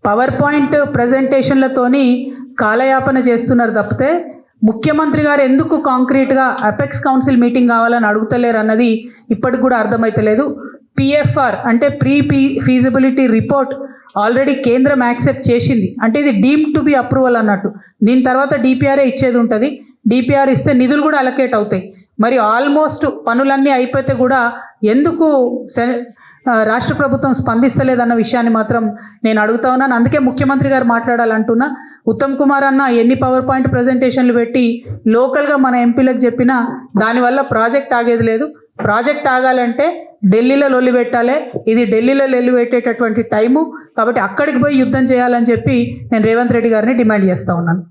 Power point ప్రజెంటేషన్లతోని కాలయాపన చేస్తున్నారు తప్పితే ముఖ్యమంత్రి గారు ఎందుకు కాంక్రీట్గా అపెక్స్ కౌన్సిల్ మీటింగ్ కావాలని అడుగుతలేరు అన్నది ఇప్పటికి కూడా అర్థమైతలేదు. పిఎఫ్ఆర్ అంటే ఫీజిబిలిటీ రిపోర్ట్ ఆల్రెడీ కేంద్రం యాక్సెప్ట్ చేసింది, అంటే ఇది డీమ్డ్ టు బి అప్రూవల్ అన్నట్టు. దీని తర్వాత డిపిఆర్ఏ ఇచ్చేది ఉంటుంది. డిపిఆర్ ఇస్తే నిధులు కూడా అలొకేట్ అవుతాయి. మరి ఆల్మోస్ట్ పనులన్నీ అయిపోతే కూడా ఎందుకు రాష్ట్ర ప్రభుత్వం స్పందిస్తలేదన్న విషయాన్ని మాత్రం నేను అడుగుతా ఉన్నాను. అందుకే ముఖ్యమంత్రి గారు మాట్లాడాలంటున్నా. ఉత్తమ్ కుమార్ అన్న ఎన్ని పవర్ పాయింట్ ప్రజెంటేషన్లు పెట్టి లోకల్గా మన ఎంపీలకు చెప్పినా దానివల్ల ప్రాజెక్ట్ ఆగేది లేదు. ప్రాజెక్ట్ ఆగాలంటే ఢిల్లీలో లొల్లి పెట్టాలి. ఇది ఢిల్లీలో లొల్లి పెట్టేటటువంటి టైము, కాబట్టి అక్కడికి పోయి యుద్ధం చేయాలని చెప్పి నేను రేవంత్ రెడ్డి గారిని డిమాండ్ చేస్తూ ఉన్నాను.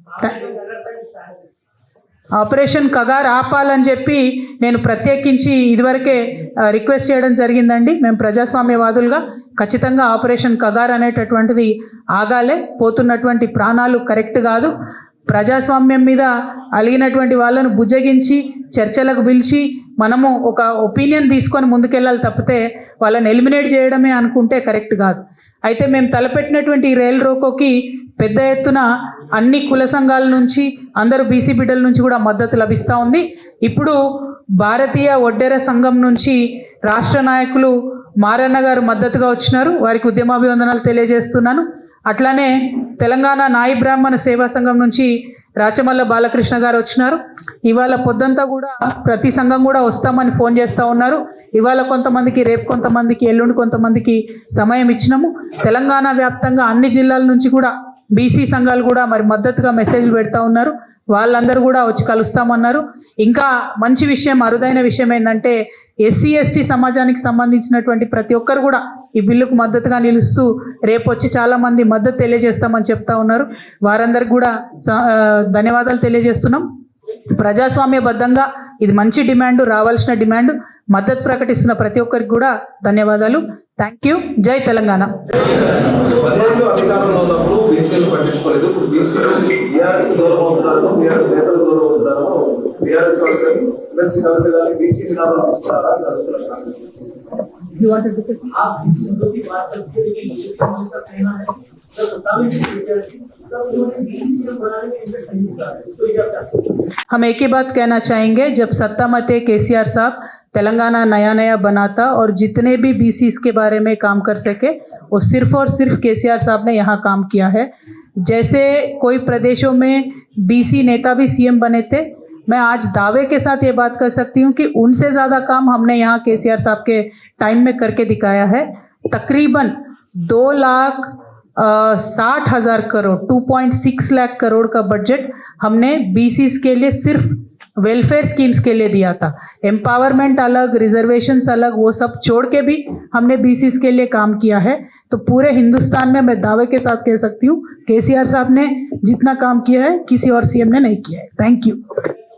ఆపరేషన్ కగార్ ఆపాలని చెప్పి నేను ప్రత్యేకించి ఇదివరకే రిక్వెస్ట్ చేయడం జరిగిందండి. మేము ప్రజాస్వామ్యవాదులుగా ఖచ్చితంగా ఆపరేషన్ కగార్ అనేటటువంటిది ఆగాలే. పోతున్నటువంటి ప్రాణాలు కరెక్ట్ కాదు. ప్రజాస్వామ్యం మీద అలిగినటువంటి వాళ్ళను బుజ్జగించి చర్చలకు పిలిచి మనము ఒక ఒపీనియన్ తీసుకొని ముందుకెళ్ళాలి తప్పితే వాళ్ళని ఎలిమినేట్ చేయడమే అనుకుంటే కరెక్ట్ కాదు. అయితే మేము తలపెట్టినటువంటి ఈ రైల్ రోకోకి పెద్ద ఎత్తున అన్ని కుల సంఘాల నుంచి, అందరూ బీసీ బిడ్డల నుంచి కూడా మద్దతు లభిస్తూ ఉంది. ఇప్పుడు భారతీయ ఒడ్డెర సంఘం నుంచి రాష్ట్ర నాయకులు మారన్న గారు మద్దతుగా వచ్చినారు. వారికి ఉద్యమాభివందనాలు తెలియజేస్తున్నాను. అట్లానే తెలంగాణ నాయి బ్రాహ్మణ సేవా సంఘం నుంచి రాచమల్ల బాలకృష్ణ గారు వచ్చినారు. ఇవాళ పొద్దంతా కూడా ప్రతి సంఘం కూడా వస్తామని ఫోన్ చేస్తూ ఉన్నారు. ఇవాళ కొంతమందికి, రేపు కొంతమందికి, ఎల్లుండి కొంతమందికి సమయం ఇచ్చినాము. తెలంగాణ వ్యాప్తంగా అన్ని జిల్లాల నుంచి కూడా బీసీ సంఘాలు కూడా మరి మద్దతుగా మెసేజ్లు పెడతా ఉన్నారు. వాళ్ళందరూ కూడా వచ్చి కలుస్తామన్నారు. ఇంకా మంచి విషయం, అరుదైన విషయం ఏంటంటే ఎస్సీ ఎస్టీ సమాజానికి సంబంధించినటువంటి ప్రతి ఒక్కరు కూడా ఈ బిల్లుకు మద్దతుగా నిలుస్తూ రేపు వచ్చి చాలామంది మద్దతు తెలియజేస్తామని చెప్తా ఉన్నారు. వారందరికి కూడా ధన్యవాదాలు తెలియజేస్తున్నాం. ప్రజాస్వామ్యబద్ధంగా ఇది మంచి డిమాండ్, రావాల్సిన డిమాండ్. మద్దతు ప్రకటిస్తున్న ప్రతి ఒక్కరికి కూడా ధన్యవాదాలు. Thank you. జై తెలంగాణ. हम एक ही बात कहना चाहेंगे, जब सत्ता में थे केसीआर साहब तेलंगाना नया नया बनाता और जितने भी बीसीस के बारे में काम कर सके वो सिर्फ और सिर्फ केसीआर साहब ने यहाँ काम किया है। जैसे कोई प्रदेशों में बीसी नेता भी सीएम बने थे, मैं आज दावे के साथ ये बात कर सकती हूँ कि उनसे ज़्यादा काम हमने यहाँ केसीआर साहब के टाइम में करके दिखाया है। तकरीबन 2,60,000 करोड़ 2.6 लाख करोड़ का बजट हमने बीसीस के लिए सिर्फ वेलफेयर स्कीम्स के लिए दिया था। एम्पावरमेंट अलग, रिजर्वेशंस अलग, वो सब छोड़ के भी हमने बीसीस के लिए काम किया है। तो पूरे हिंदुस्तान में मैं दावे के साथ कह सकती हूँ केसीआर साहब ने जितना काम किया है किसी और सीएम ने नहीं किया है। Thank you.